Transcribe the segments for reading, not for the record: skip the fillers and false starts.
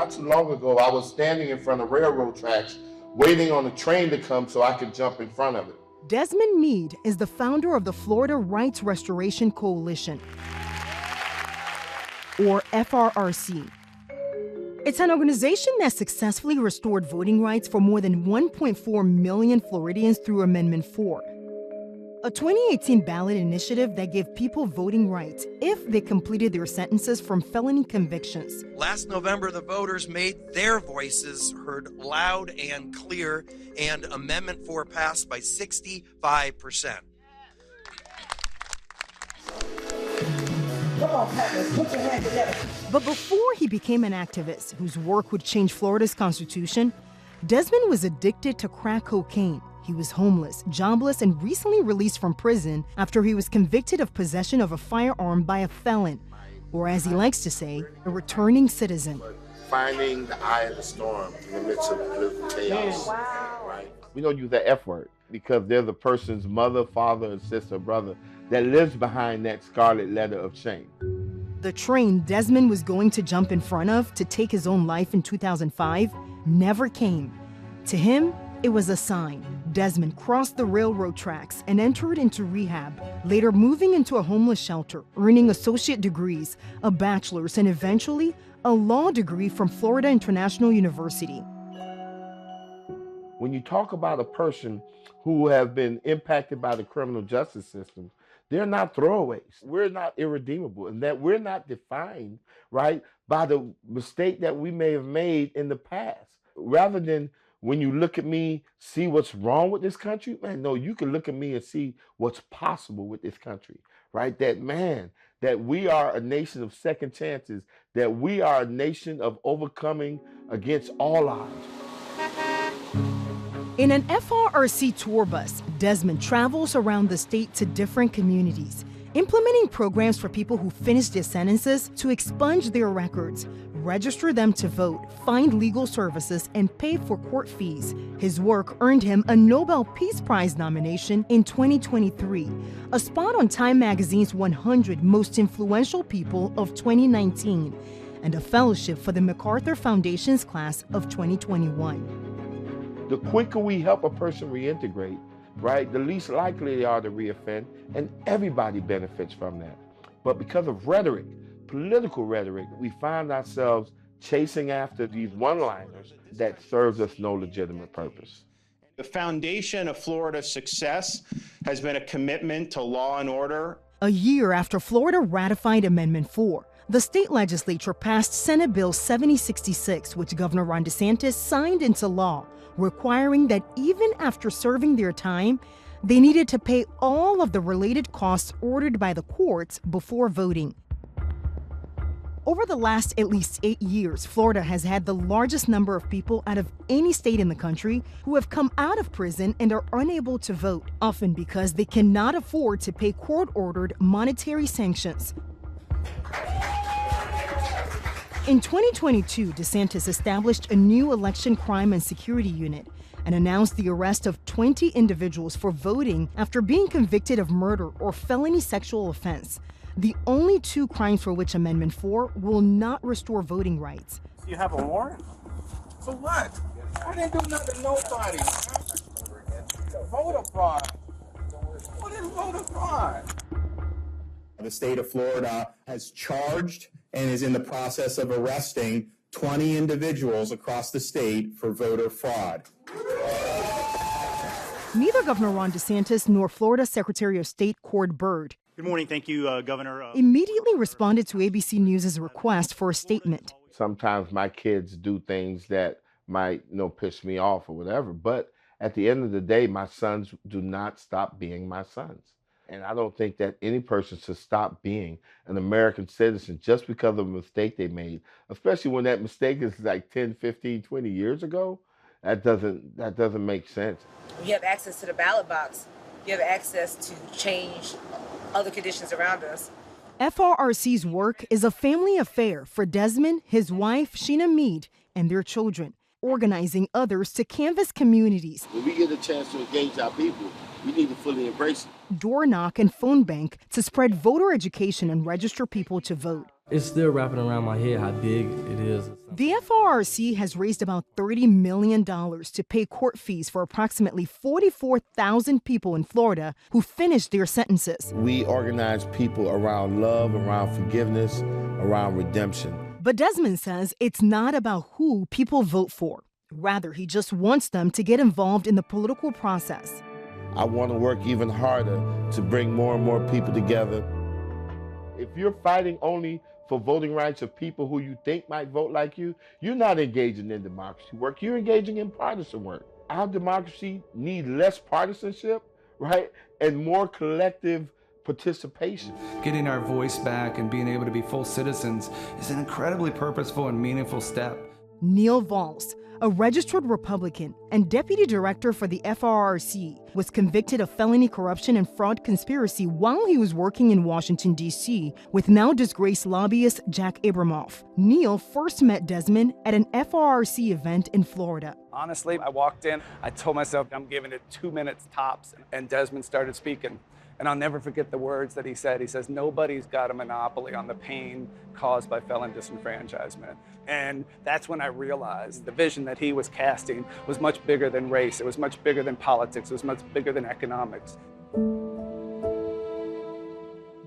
not too long ago, I was standing in front of railroad tracks, waiting on a train to come so I could jump in front of it. Desmond Meade is the founder of the Florida Rights Restoration Coalition, or FRRC. It's an organization that successfully restored voting rights for more than 1.4 million Floridians through Amendment 4, a 2018 ballot initiative that gave people voting rights if they completed their sentences from felony convictions. Last November, the voters made their voices heard loud and clear, and Amendment 4 passed by 65%. Come on, partners, put your hands together. But before he became an activist whose work would change Florida's constitution, Desmond was addicted to crack cocaine. He was homeless, jobless, and recently released from prison after he was convicted of possession of a firearm by a felon, or as he likes to say, a returning citizen. Finding the eye of the storm in the midst of political chaos. Wow. Right? We don't use the F word because there's a person's mother, father, and sister, brother that lives behind that scarlet letter of shame. The train Desmond was going to jump in front of to take his own life in 2005 never came. To him, it was a sign. Desmond crossed the railroad tracks and entered into rehab, later moving into a homeless shelter, earning associate degrees, a bachelor's, and eventually a law degree from Florida International University. When you talk about a person who have been impacted by the criminal justice system, they're not throwaways. We're not irredeemable, and that we're not defined, right, by the mistake that we may have made in the past. Rather than when you look at me, see what's wrong with this country, man, no, you can look at me and see what's possible with this country, right? That, man, that we are a nation of second chances, that we are a nation of overcoming against all odds. In an FRRC tour bus, Desmond travels around the state to different communities, implementing programs for people who finish their sentences to expunge their records, register them to vote, find legal services, and pay for court fees. His work earned him a Nobel Peace Prize nomination in 2023, a spot on Time Magazine's 100 Most Influential People of 2019, and a fellowship for the MacArthur Foundation's class of 2021. The quicker we help a person reintegrate, right, the least likely they are to reoffend, and everybody benefits from that. But because of rhetoric, political rhetoric, we find ourselves chasing after these one-liners that serves us no legitimate purpose. The foundation of Florida's success has been a commitment to law and order. A year after Florida ratified Amendment 4, the state legislature passed Senate Bill 7066, which Governor Ron DeSantis signed into law, requiring that even after serving their time, they needed to pay all of the related costs ordered by the courts before voting. Over the last at least 8 years, Florida has had the largest number of people out of any state in the country who have come out of prison and are unable to vote, often because they cannot afford to pay court-ordered monetary sanctions. In 2022, DeSantis established a new election crime and security unit and announced the arrest of 20 individuals for voting after being convicted of murder or felony sexual offense, the only two crimes for which Amendment 4 will not restore voting rights. You have a warrant? For what? I didn't do nothing to nobody. Voter fraud. What is voter fraud? The state of Florida has charged and is in the process of arresting 20 individuals across the state for voter fraud. Neither Governor Ron DeSantis nor Florida Secretary of State Cord Byrd Good morning. Thank you, Governor. Immediately responded to ABC News' request for a statement. Sometimes my kids do things that might, piss me off or whatever, but at the end of the day, my sons do not stop being my sons. And I don't think that any person should stop being an American citizen just because of a mistake they made, especially when that mistake is like 10, 15, 20 years ago. That doesn't make sense. You have access to the ballot box. You have access to change other conditions around us. FRRC's work is a family affair for Desmond, his wife, Sheena Meade, and their children, organizing others to canvass communities. When we get a chance to engage our people, we need to fully embrace it. Door knock and phone bank to spread voter education and register people to vote. It's still wrapping around my head how big it is. The FRRC has raised about $30 million to pay court fees for approximately 44,000 people in Florida who finished their sentences. We organize people around love, around forgiveness, around redemption. But Desmond says it's not about who people vote for. Rather, he just wants them to get involved in the political process. I want to work even harder to bring more and more people together. If you're fighting only for voting rights of people who you think might vote like you, you're not engaging in democracy work. You're engaging in partisan work. Our democracy needs less partisanship, right, and more collective participation. Getting our voice back and being able to be full citizens is an incredibly purposeful and meaningful step. Neil Valls, a registered Republican and deputy director for the FRRC, was convicted of felony corruption and fraud conspiracy while he was working in Washington, D.C. with now disgraced lobbyist Jack Abramoff. Neil first met Desmond at an FRRC event in Florida. Honestly, I walked in, I told myself I'm giving it 2 minutes tops, and Desmond started speaking. And I'll never forget the words that he said. He says, nobody's got a monopoly on the pain caused by felon disenfranchisement. And that's when I realized the vision that he was casting was much bigger than race. It was much bigger than politics. It was much bigger than economics.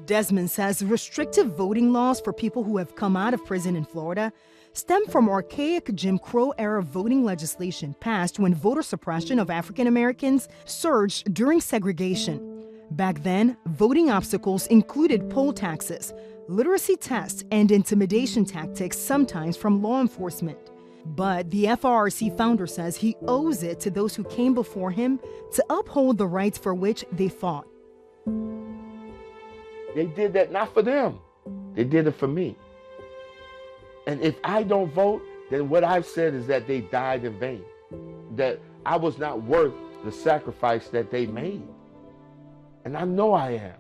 Desmond says restrictive voting laws for people who have come out of prison in Florida stem from archaic Jim Crow-era voting legislation passed when voter suppression of African Americans surged during segregation. Back then, voting obstacles included poll taxes, literacy tests, and intimidation tactics, sometimes from law enforcement. But the FRRC founder says he owes it to those who came before him to uphold the rights for which they fought. They did that not for them. They did it for me. And if I don't vote, then what I've said is that they died in vain, that I was not worth the sacrifice that they made. And I know I am.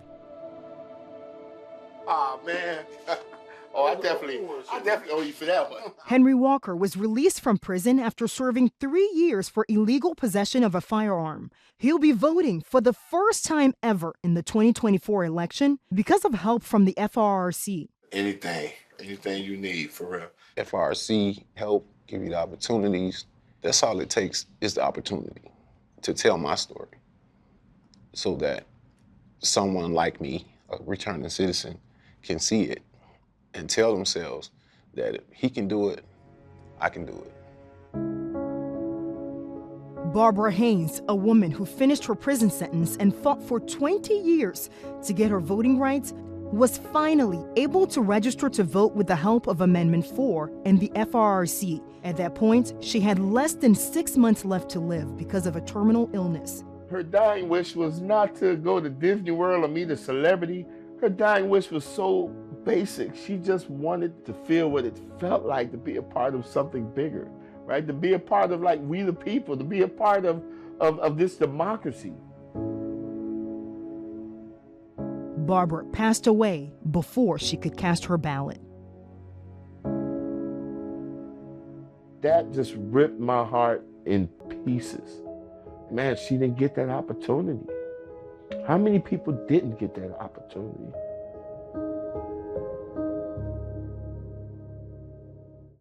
Oh, man. I definitely owe you for that one. Henry Walker was released from prison after serving 3 years for illegal possession of a firearm. He'll be voting for the first time ever in the 2024 election because of help from the FRRC. Anything you need, for real. FRC help, give you the opportunities. That's all it takes is the opportunity to tell my story so that someone like me, a returning citizen, can see it and tell themselves that if he can do it, I can do it. Barbara Haynes, a woman who finished her prison sentence and fought for 20 years to get her voting rights, was finally able to register to vote with the help of Amendment 4 and the FRRC. At that point, she had less than 6 months left to live because of a terminal illness. Her dying wish was not to go to Disney World or meet a celebrity. Her dying wish was so basic. She just wanted to feel what it felt like to be a part of something bigger, right? To be a part of, like, we the people, to be a part of this democracy. Barbara passed away before she could cast her ballot. That just ripped my heart in pieces. Man, she didn't get that opportunity. How many people didn't get that opportunity?